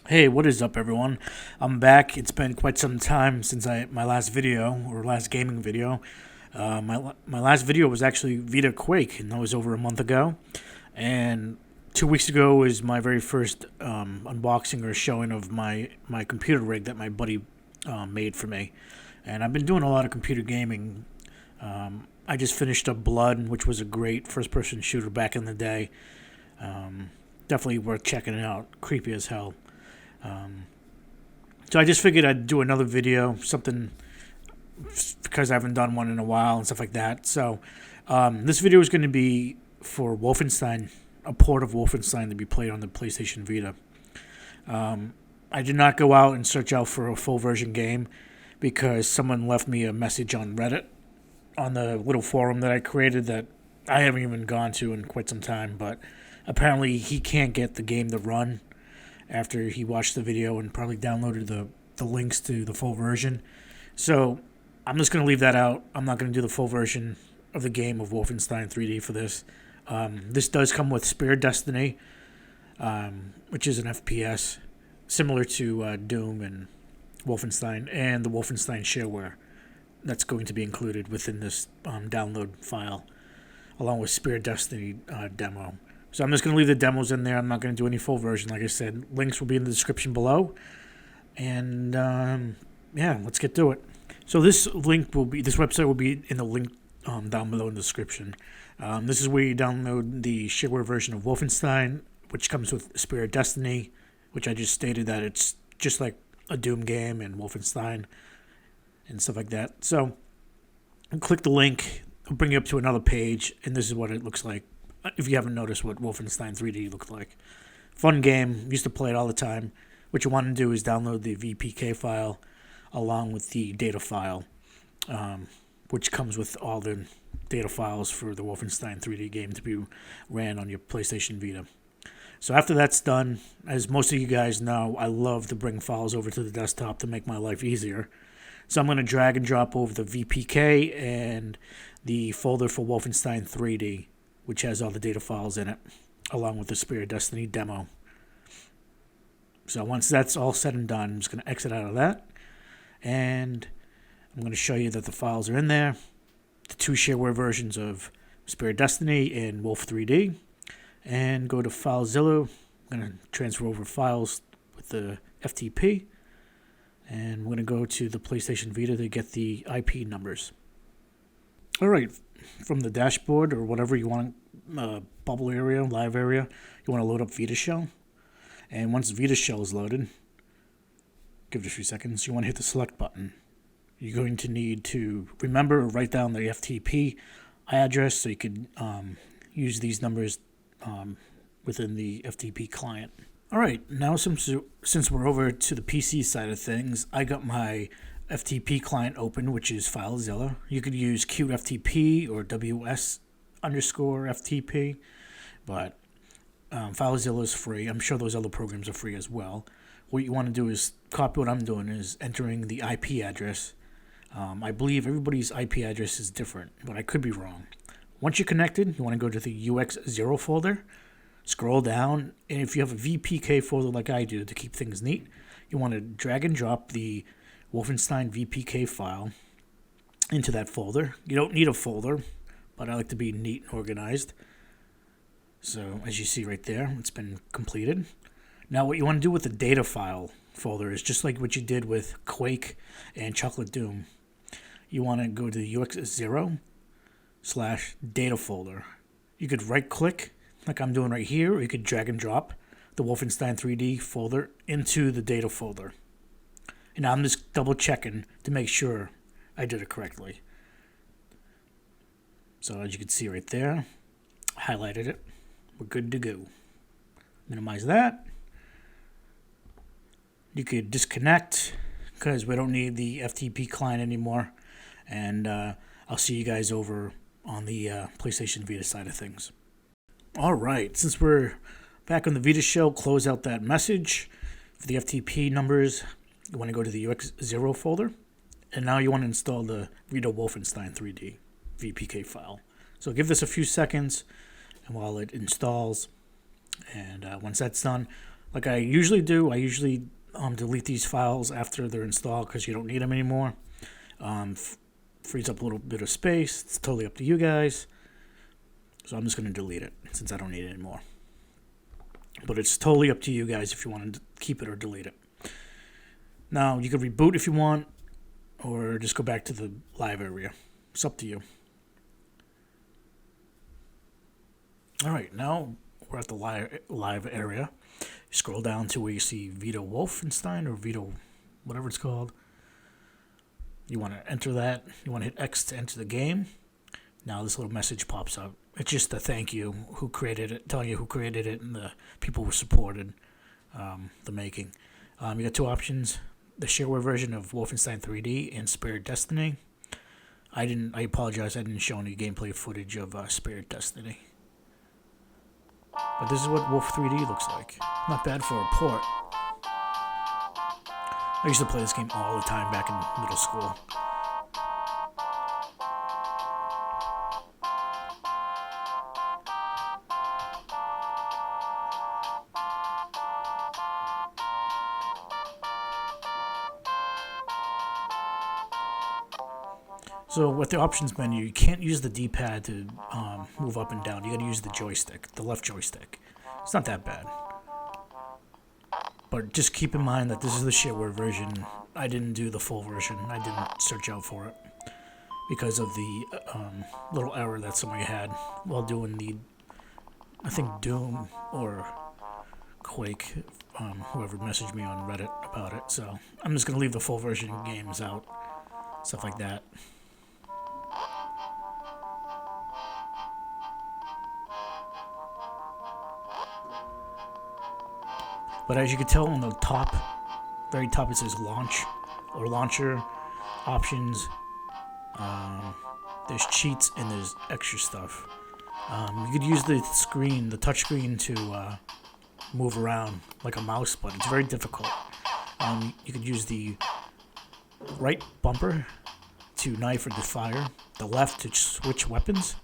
Hey, what is up, everyone? I'm back. It's been quite some time since my last video or last gaming video. My last video was actually Vita Quake, and that was over a month ago. And 2 weeks ago was my very first unboxing or showing of my computer rig that my buddy made for me. And I've been doing a lot of computer gaming. I just finished up Blood, which was a great first-person shooter back in the day. Definitely worth checking it out. Creepy as hell. So I just figured I'd do another video, something because I haven't done one in a while and stuff like that. So this video is going to be for Wolfenstein, a port of Wolfenstein to be played on the PlayStation Vita. I did not go out and search out for a full version game because someone left me a message on Reddit on the little forum that I created that I haven't even gone to in quite some time. But apparently he can't get the game to run after he watched the video and probably downloaded the links to the full version. So I'm just going to leave that out. I'm not going to do the full version of the game of Wolfenstein 3D for this. This does come with Spear Destiny, which is an FPS similar to Doom and Wolfenstein, and the Wolfenstein shareware that's going to be included within this download file, along with Spear Destiny demo. So I'm just going to leave the demos in there. I'm not going to do any full version. Like I said, links will be in the description below. And yeah, let's get to it. So this website will be in the link down below in the description. This is where you download the shareware version of Wolfenstein, which comes with Spirit Destiny, which I just stated that it's just like a Doom game and Wolfenstein and stuff like that. So click the link, it'll bring you up to another page, and this is what it looks like. If you haven't noticed what Wolfenstein 3D looked like. Fun game. Used to play it all the time. What you want to do is download the VPK file along with the data file, which comes with all the data files for the Wolfenstein 3D game to be ran on your PlayStation Vita. So after that's done, as most of you guys know, I love to bring files over to the desktop to make my life easier. So I'm going to drag and drop over the VPK and the folder for Wolfenstein 3D, which has all the data files in it, along with the Spirit Destiny demo. So once that's all said and done, I'm just going to exit out of that, and I'm going to show you that the files are in there, the two shareware versions of Spirit Destiny and Wolf 3D, and go to FileZilla. I'm going to transfer over files with the FTP, and we're going to go to the PlayStation Vita to get the IP numbers. All right, from the dashboard or whatever you want, bubble area, live area, you want to load up Vita Shell. And once Vita Shell is loaded, give it a few seconds, you want to hit the select button. You're going to need to remember or write down the FTP address so you can use these numbers within the FTP client. All right, now since we're over to the PC side of things, I got my FTP client open, which is FileZilla. You could use QFTP or WS_FTP, but FileZilla is free. I'm sure those other programs are free as well. What you want to do is copy what I'm doing is entering the IP address. I believe everybody's IP address is different, but I could be wrong. Once you're connected, you want to go to the UX0 folder, scroll down, and if you have a VPK folder like I do to keep things neat, you want to drag and drop the Wolfenstein VPK file into that folder. You don't need a folder, but I like to be neat and organized. So as you see right there, it's been completed. Now what you want to do with the data file folder is just like what you did with Quake and Chocolate Doom. You want to go to the UX0/data folder. You could right click like I'm doing right here, or you could drag and drop the Wolfenstein 3D folder into the data folder. And I'm just double checking to make sure I did it correctly. So as you can see right there, I highlighted it. We're good to go. Minimize that. You could disconnect because we don't need the FTP client anymore. And I'll see you guys over on the PlayStation Vita side of things. All right, since we're back on the Vita shell, close out that message for the FTP numbers. You want to go to the UX0 folder, and now you want to install the Vita Wolfenstein 3D VPK file. So give this a few seconds, and while it installs, and once that's done, like I usually do. I usually delete these files after they're installed because you don't need them anymore. Frees up a little bit of space. It's totally up to you guys. So I'm just going to delete it since I don't need it anymore. But it's totally up to you guys if you want to keep it or delete it. Now, you can reboot if you want, or just go back to the live area. It's up to you. Alright, now we're at the live area. You scroll down to where you see vitaWolfenstein or Vita, whatever it's called. You want to enter that. You want to hit X to enter the game. Now this little message pops up. It's just a thank you who created it, telling you who created it and the people who supported the making. You got two options: the shareware version of Wolfenstein 3D and Spirit Destiny. I apologize. I didn't show any gameplay footage of Spirit Destiny. But this is what Wolf 3D looks like. Not bad for a port. I used to play this game all the time back in middle school. So with the options menu, you can't use the D-pad to move up and down. You gotta use the joystick, the left joystick. It's not that bad. But just keep in mind that this is the shareware version. I didn't do the full version. I didn't search out for it because of the little error that somebody had while doing the, I think, Doom or Quake, whoever messaged me on Reddit about it. So I'm just gonna leave the full version games out, stuff like that. But as you can tell on the top, very top, it says launch or launcher options. There's cheats and there's extra stuff. You could use the screen, the touch screen, to move around like a mouse, but it's very difficult. You could use the right bumper to knife or to fire, the left to switch weapons.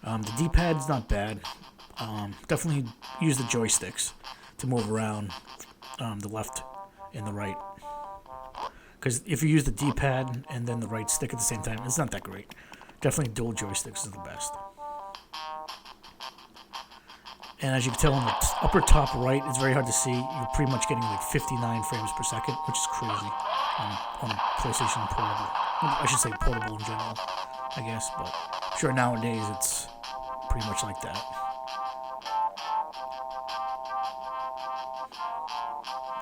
The D-pad's not bad. Definitely use the joysticks to move around, the left and the right. Because if you use the D-pad and then the right stick at the same time, it's not that great. Definitely dual joysticks is the best. And as you can tell on the upper top right, it's very hard to see. You're pretty much getting like 59 frames per second, which is crazy on PlayStation Portable. I should say portable in general, I guess. But I'm sure nowadays it's pretty much like that.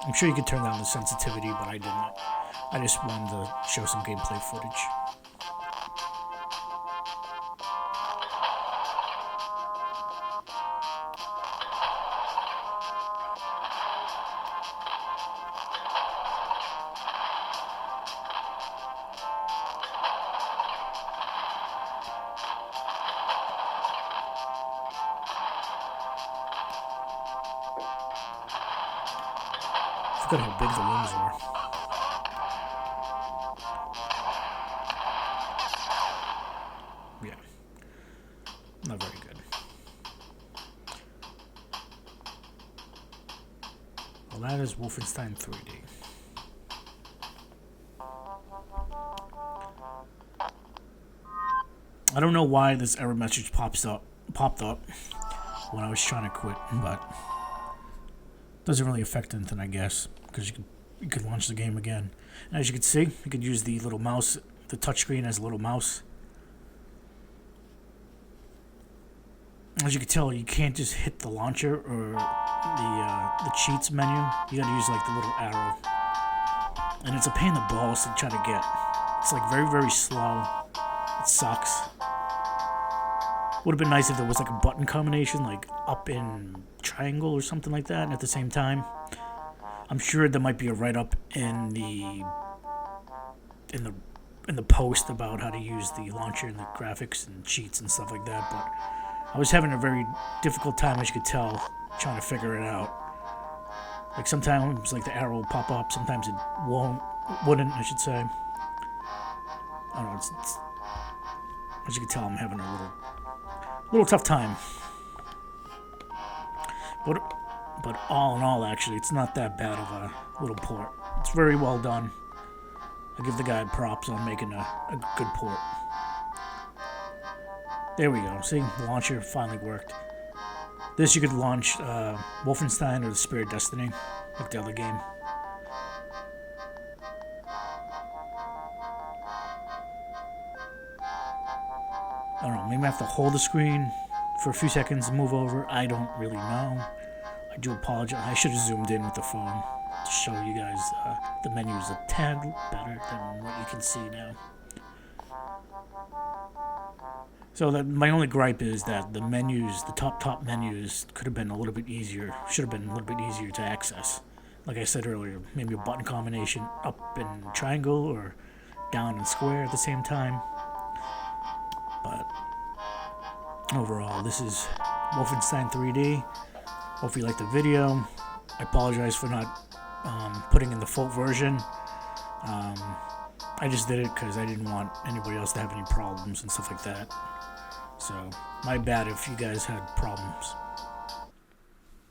I'm sure you could turn down the sensitivity, but I didn't. I just wanted to show some gameplay footage. I forgot how big the rooms were. Yeah. Not very good. Well, that is Wolfenstein 3D. I don't know why this error message popped up when I was trying to quit, but doesn't really affect anything, I guess, because you could launch the game again. And as you can see, you could use the little mouse, the touchscreen as a little mouse. As you can tell, you can't just hit the launcher or the cheats menu. You gotta use like the little arrow, and it's a pain in the balls to try to get. It's like very, very slow. It sucks. Would have been nice if there was like a button combination, like up in triangle or something like that, and at the same time. I'm sure there might be a write-up in the post about how to use the launcher and the graphics and cheats and stuff like that, but I was having a very difficult time, as you could tell, trying to figure it out. Like sometimes like the arrow will pop up, sometimes it wouldn't, I should say. I don't know, it's as you can tell, I'm having a little tough time. But But all in all, actually, it's not that bad of a little port. It's very well done. I give the guy props on making a good port. There we go. See, the launcher finally worked. This you could launch Wolfenstein or the Spirit Destiny, like the other game. I don't know, maybe I have to hold the screen for a few seconds and move over. I don't really know. I do apologize. I should have zoomed in with the phone to show you guys the menus a tad better than what you can see now. So that my only gripe is that the menus, the top menus, could have been a little bit easier. Should have been a little bit easier to access. Like I said earlier, maybe a button combination up in triangle or down and square at the same time. But overall, this is Wolfenstein 3D. Hope you liked the video. I apologize for not putting in the full version. I just did it because I didn't want anybody else to have any problems and stuff like that. So, my bad if you guys had problems.